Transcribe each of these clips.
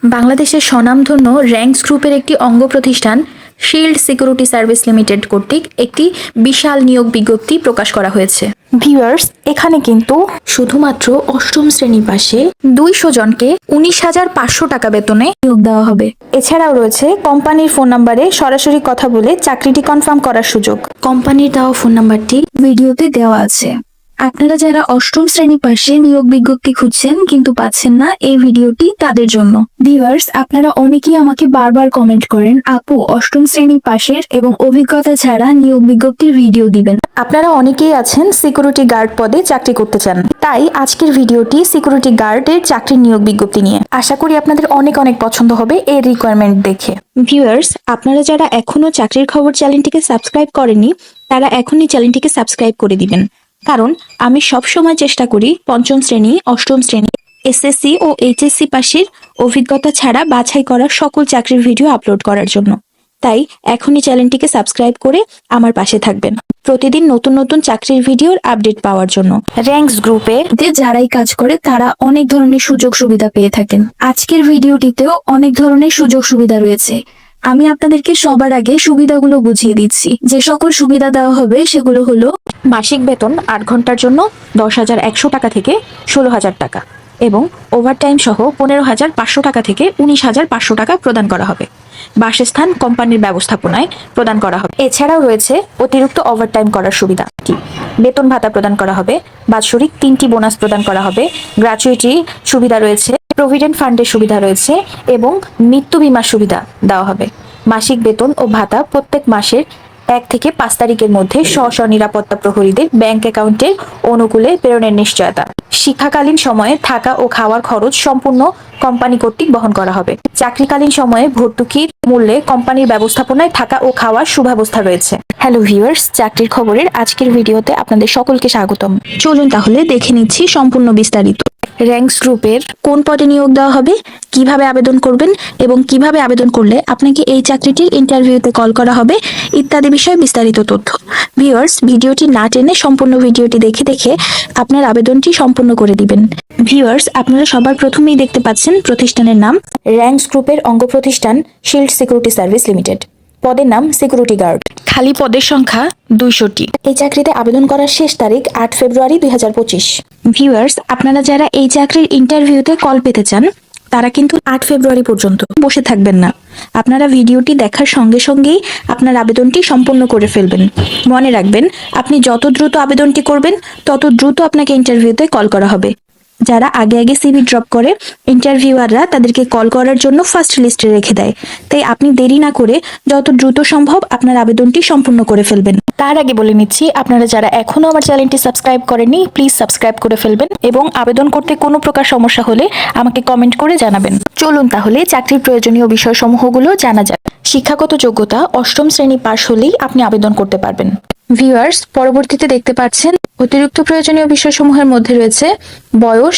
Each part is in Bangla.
বাংলাদেশের স্বনামধন্য র্যাঙ্কস গ্রুপের একটি অঙ্গ প্রতিষ্ঠান শিল্ড সিকিউরিটি সার্ভিস লিমিটেড কর্তৃক একটি বিশাল নিয়োগ বিজ্ঞপ্তি প্রকাশ করা হয়েছে। ভিউয়ার্স, এখানে কিন্তু শুধুমাত্র অষ্টম শ্রেণী পাশে 200 জনকে 19,500 টাকা বেতনে নিয়োগ দেওয়া হবে। এছাড়াও রয়েছে কোম্পানির ফোন নাম্বারে সরাসরি কথা বলে চাকরিটি কনফার্ম করার সুযোগ। কোম্পানির দেওয়া ফোন নাম্বারটি ভিডিওতে দেওয়া আছে। আপনারা যারা অষ্টম শ্রেণী পাশে নিয়োগ বিজ্ঞপ্তি খুঁজছেন কিন্তু পাচ্ছেন না, এই ভিডিওটি তাদের জন্য। ভিউয়ার্স, আপনারা অনেকেই আমাকে বারবার কমেন্ট করেন, আপু অষ্টম শ্রেণী পাশের এবং অভিজ্ঞতা ছাড়া নিয়োগ বিজ্ঞপ্তির ভিডিও দিবেন। আপনারা অনেকেই আছেন সিকিউরিটি গার্ড পদে চাকরি করতে চান, তাই আজকের ভিডিওটি সিকিউরিটি গার্ডের চাকরির নিয়োগ বিজ্ঞপ্তি নিয়ে। আশা করি আপনাদের অনেক অনেক পছন্দ হবে এর রিকোয়ারমেন্ট দেখে। ভিউয়ার্স, আপনারা যারা এখনো চাকরির খবর চ্যানেলটিকে সাবস্ক্রাইব করেননি, তারা এখনই চ্যানেলটিকে সাবস্ক্রাইব করে দিবেন। কারণ আমি সব সময় চেষ্টা করি পঞ্চম শ্রেণী, অষ্টম শ্রেণী, এসএসসি ও এইচএসসি পাশের অভিজ্ঞতা ছাড়া বাছাই করা সকল চাকরির ভিডিও আপলোড করার জন্য। তাই এখনই চ্যানেলটিকে সাবস্ক্রাইব করে আমার পাশে থাকবেন প্রতিদিন নতুন নতুন চাকরির ভিডিওর আপডেট পাওয়ার জন্য। র্যাঙ্কস গ্রুপে যারাই কাজ করে তারা অনেক ধরনের সুযোগ সুবিধা পেয়ে থাকেন। আজকের ভিডিওটিতেও অনেক ধরনের সুযোগ সুবিধা রয়েছে। আমি আপনাদেরকে সবার আগে সুবিধাগুলো বুঝিয়ে দিচ্ছি। যে সকল সুবিধা দেওয়া হবে সেগুলো হলো মাসিক বেতন 8 ঘন্টার জন্য 10,100 টাকা থেকে 16,000 টাকা এবং ওভারটাইম সহ 15,500 টাকা থেকে 19,500 টাকা প্রদান করা হবে। বাসস্থান কোম্পানির ব্যবস্থাপনায় প্রদান করা হবে। এছাড়াও রয়েছে অতিরিক্ত ওভারটাইম করার সুবিধা, বেতন ভাতা প্রদান করা হবে, বাৎসরিক 3টি বোনাস প্রদান করা হবে, গ্র্যাচুইটি সুবিধা রয়েছে, প্রভিডেন্ট ফান্ডের সুবিধা রয়েছে এবং মৃত্যু বীমার সুবিধা দেওয়া হবে। মাসিক বেতন ও ভাতা প্রত্যেক মাসের 1 থেকে 5 তারিখের মধ্যে স্ব নিরাপত্তা প্রহরীদের ব্যাংক অ্যাকাউন্টে অনুকূলে প্রেরণের নিশ্চয়তা। শিক্ষাকালীন সময়ে থাকা ও খাওয়ার খরচ সম্পূর্ণ কোম্পানি কর্তৃক বহন করা হবে। চাকরিকালীন সময়ে ভর্তুকির মূল্যে কোম্পানির ব্যবস্থাপনায় থাকা ও খাওয়ার সুব্যবস্থা রয়েছে। হ্যালো ভিউয়ার্স, চাকরির খবরের আজকের ভিডিওতে আপনাদের সকলকে স্বাগতম। চলুন তাহলে দেখে নিচ্ছি সম্পূর্ণ বিস্তারিত। র্যাঙ্কস গ্রুপের কোন পদে নিয়োগ দেওয়া হবে, কিভাবে আবেদন করবেন এবং কিভাবে আবেদন করলে আপনাকে এই চাকরিটির ইন্টারভিউতে কল করা হবে ইত্যাদি বিষয়ে বিস্তারিত তথ্য। ভিউয়ার্স, ভিডিওটি না টেনে সম্পূর্ণ ভিডিওটি দেখে আপনার আবেদনটি সম্পূর্ণ করে দিবেন। ভিউয়ার্স, আপনারা সবার প্রথমেই দেখতে পাচ্ছেন প্রতিষ্ঠানের নাম র্যাঙ্কস গ্রুপের অঙ্গ প্রতিষ্ঠান শিল্ড সিকিউরিটি সার্ভিস লিমিটেড। পদের নাম সিকিউরিটি গার্ড। খালি পদের সংখ্যা 200টি। এই চাকরিতে আবেদন করার শেষ তারিখ 8 ফেব্রুয়ারি 2025। ভিউয়ার্স, আপনারা যারা এই চাকরির ইন্টারভিউতে কল পেতে চান তারা কিন্তু 8 ফেব্রুয়ারি পর্যন্ত বসে থাকবেন না। আপনারা ভিডিওটি দেখার সঙ্গে সঙ্গেই আপনার আবেদনটি সম্পূর্ণ করে ফেলবেন। মনে রাখবেন, আপনি যত দ্রুত আবেদনটি করবেন তত দ্রুত আপনাকে ইন্টারভিউতে কল করা হবে। যারা আগে সিভি ড্রপ করে ইন্টারভিউয়াররা তাদেরকে কল করার জন্য ফার্স্ট লিস্টে রেখে দেয়। তাই আপনি দেরি না করে যত দ্রুত সম্ভব আপনার আবেদনটি সম্পূর্ণ করে ফেলবেন। তার আগে বলে নিচ্ছি, আপনারা যারা এখনো আমার চ্যানেলটি সাবস্ক্রাইব করেননি প্লিজ সাবস্ক্রাইব করে ফেলবেন এবং আবেদন করতে কোনো প্রকার সমস্যা হলে আমাকে কমেন্ট করে জানাবেন। চলুন তাহলে চাকরির প্রয়োজনীয় বিষয়সমূহগুলো জানা যাক। শিক্ষাগত যোগ্যতা অষ্টম শ্রেণী পাশ হলেই আপনি আবেদন করতে পারবেন। ভিউয়ার্স, পরবর্তীতে দেখতে পাচ্ছেন অতিরিক্ত প্রয়োজনীয় বিষয়সমূহের মধ্যে রয়েছে বয়স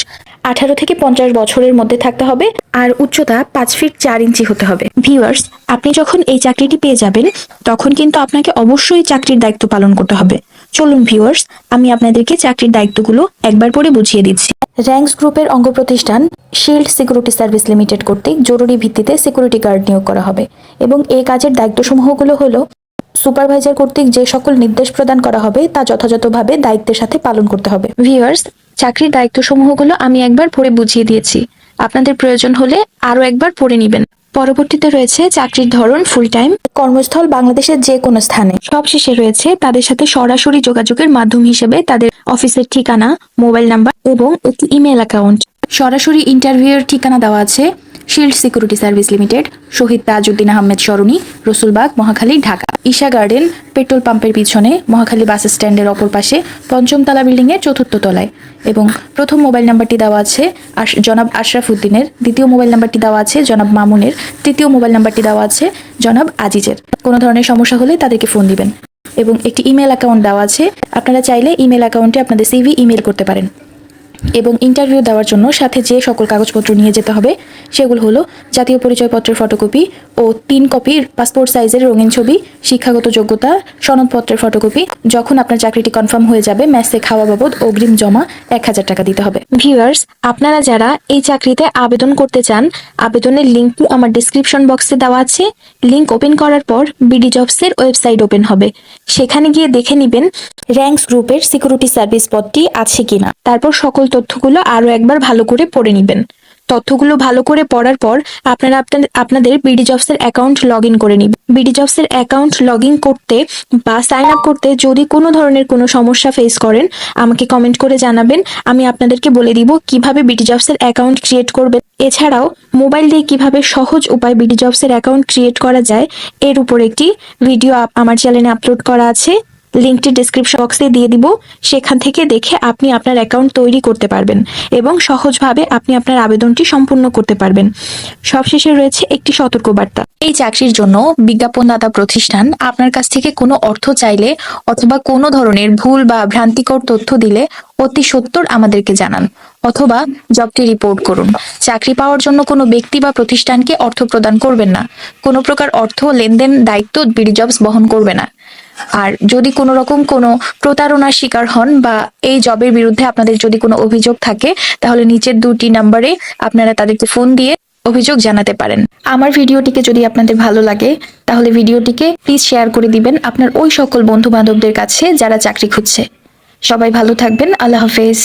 18 থেকে 50 বছরের মধ্যে থাকতে হবে আর উচ্চতা 5 ফিট 4 ইঞ্চি হতে হবে। ভিউয়ার্স, আপনি যখন এই চাকরিটি পেয়ে যাবেন তখন কিন্তু আপনাকে অবশ্যই চাকরির দায়িত্ব পালন করতে হবে। চলুন ভিউয়ার্স, আমি আপনাদেরকে চাকরির দায়িত্বগুলো একবার পরে বুঝিয়ে দিচ্ছি। র্যাঙ্কস গ্রুপের অঙ্গ প্রতিষ্ঠান শিল্ড সিকিউরিটি সার্ভিস লিমিটেড কর্তৃক জরুরি ভিত্তিতে সিকিউরিটি গার্ড নিয়োগ করা হবে এবং এই কাজের দায়িত্বসমূহগুলো হলো সুপারভাইজার কর্তৃক যে সকল নির্দেশ প্রদান করা হবে তা যথাযথভাবে দায়িত্বের সাথে পালন করতে হবে। ভিউয়ার্স, চাকরির দায়িত্বসমূহগুলো আমি একবার পড়ে বুঝিয়ে দিয়েছি। আপনাদের প্রয়োজন হলে আরো একবার পড়ে নেবেন। পরবর্তীতে রয়েছে চাকরির ধরন ফুল টাইম, কর্মস্থল বাংলাদেশের যে কোনো স্থানে। সবশেষে রয়েছে তাদের সাথে সরাসরি যোগাযোগের মাধ্যম হিসেবে তাদের অফিসের ঠিকানা, মোবাইল নাম্বার এবং একটি ইমেল অ্যাকাউন্ট। সরাসরি ইন্টারভিউয়ের ঠিকানা দেওয়া আছে শিল্ড সিকিউরিটি সার্ভিস লিমিটেড, শহীদ তাজউদ্দিন আহমেদ সরণি, রসুলবাগ, মহাখালী, ঢাকা। ঈশা গার্ডেন পেট্রোল পাম্পের পিছনে, মহাখালী বাস স্ট্যান্ডের অপর পাশে, 5ম তলা বিল্ডিং এর 4র্থ তলায়। এবং প্রথম মোবাইল নাম্বারটি দেওয়া আছে জনাব আশরাফ উদ্দিনের, দ্বিতীয় মোবাইল নাম্বারটি দেওয়া আছে জনাব মামুনের, তৃতীয় মোবাইল নাম্বারটি দেওয়া আছে জনাব আজিজের। কোনো ধরনের সমস্যা হলে তাদেরকে ফোন দিবেন। এবং একটি ইমেল অ্যাকাউন্ট দেওয়া আছে, আপনারা চাইলে ইমেল অ্যাকাউন্টে আপনাদের সিভি ইমেল করতে পারেন। এবং ইন্টারভিউ দেওয়ার জন্য সাথে যে সকল কাগজপত্র নিয়ে যেতে হবে সেগুলো হলো জাতীয় পরিচয়পত্রের ফটোকপি ও 3 কপি পাসপোর্ট সাইজের রঙিন ছবি, শিক্ষাগত যোগ্যতা, সনদপত্রের ফটোকপি। যখন আপনার চাকরিটি কনফার্ম হয়ে যাবে মেসে খাওয়া বাবদ অগ্রিম জমা 1000 টাকা দিতে হবে। ভিউয়ার্স, আপনারা যারা এই চাকরিতে আবেদন করতে চান, আবেদনের লিঙ্কটি আমার ডেসক্রিপশন বক্সে দেওয়া আছে। লিঙ্ক ওপেন করার পর বিডি জবসের ওয়েবসাইট ওপেন হবে, সেখানে গিয়ে দেখে নেবেন র্যাঙ্কস গ্রুপের সিকিউরিটি সার্ভিস পদটি আছে কিনা। তারপর সকল তথ্যগুলো আরো একবার ভালো করে পড়ে নেবেন। তথ্যগুলো ভালো করে পড়ার পর আপনারা আপনাদের বিডি জবসের অ্যাকাউন্ট লগ ইন করে নিবেন। বিডি জবসের অ্যাকাউন্ট লগ ইন করতে বা সাইন আপ করতে যদি কোনো ধরনের কোনো সমস্যা ফেস করেন আমাকে কমেন্ট করে জানাবেন, আমি আপনাদেরকে বলে দিব কিভাবে বিডি জবসের অ্যাকাউন্ট ক্রিয়েট করবেন। এছাড়াও মোবাইল দিয়ে কিভাবে সহজ উপায় বিডি জবসের অ্যাকাউন্ট ক্রিয়েট করা যায় এর উপর একটি ভিডিও আমার চ্যানেলে আপলোড করা আছে, লিঙ্কটি ডেসক্রিপশন বক্সে দিয়ে দিব। সেখান থেকে দেখে আপনি আপনার অ্যাকাউন্ট তৈরি করতে পারবেন এবং সহজভাবে আপনি আপনার আবেদনটি সম্পূর্ণ করতে পারবেন। সবশেষে রয়েছে একটি সতর্কবার্তা। এই চাকরির জন্য বিজ্ঞাপনদাতা প্রতিষ্ঠান আপনার কাছ থেকে কোনো অর্থ চাইলে অথবা কোনো ধরনের ভুল বা ভ্রান্তিকর তথ্য দিলে অতি সত্বর আমাদেরকে জানান অথবা জবটি রিপোর্ট করুন। চাকরি পাওয়ার জন্য কোনো ব্যক্তি বা প্রতিষ্ঠানকে অর্থ প্রদান করবেন না। কোনো প্রকার অর্থ লেনদেন দায়িত্ব বিডি জবস বহন করবে না। আর যদি কোনো রকম কোনো প্রতারণার শিকার হন বা এই জবের বিরুদ্ধে আপনাদের যদি কোনো অভিযোগ থাকে তাহলে নিচের 2টি নাম্বারে আপনারা তাদেরকে ফোন দিয়ে অভিযোগ জানাতে পারেন। আমার ভিডিওটিকে যদি আপনাদের ভালো লাগে তাহলে ভিডিওটিকে প্লিজ শেয়ার করে দিবেন আপনার ওই সকল বন্ধু বান্ধবদের কাছে যারা চাকরি খুঁজছে। সবাই ভালো থাকবেন। আল্লাহ হাফেজ।